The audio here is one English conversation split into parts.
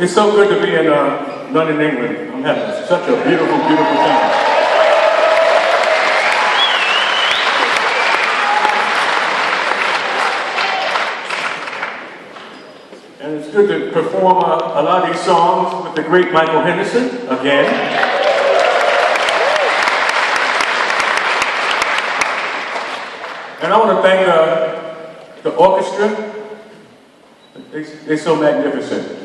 It's so good to be in London, England. I'm having such a beautiful, beautiful time. And it's good to perform a lot of these songs with the great Michael Henderson again. And I want to thank the orchestra. They're so magnificent.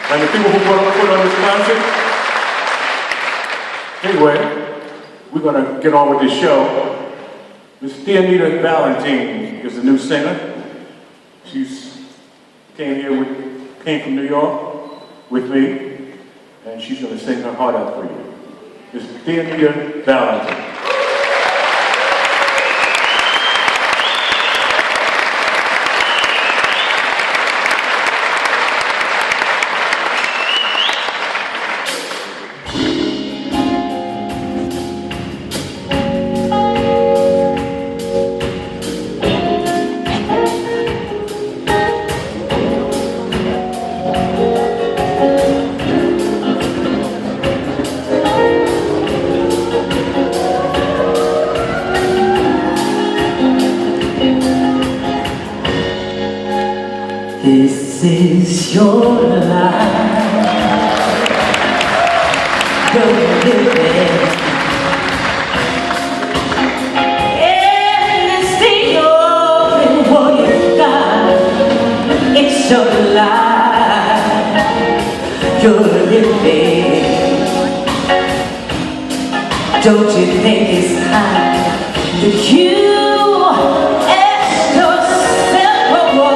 And the people who put on this concert. Anyway, we're going to get on with this show. Miss Theonita Valentine is the new singer. She's came from New York with me, and she's going to sing her heart out for you. Miss Theonita Valentine. This is your life, don't live it. And stay open what you got. It's your life, you're living. Don't you think it's time that you ask yourself what?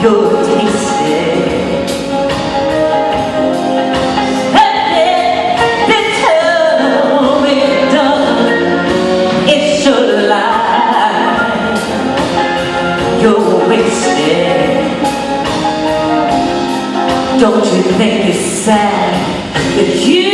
You're tasting, and tell me, darling, it's your life. You're wasted. Don't you think it's sad that you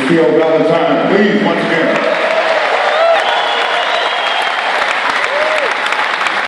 Theo Valentine, please, once again.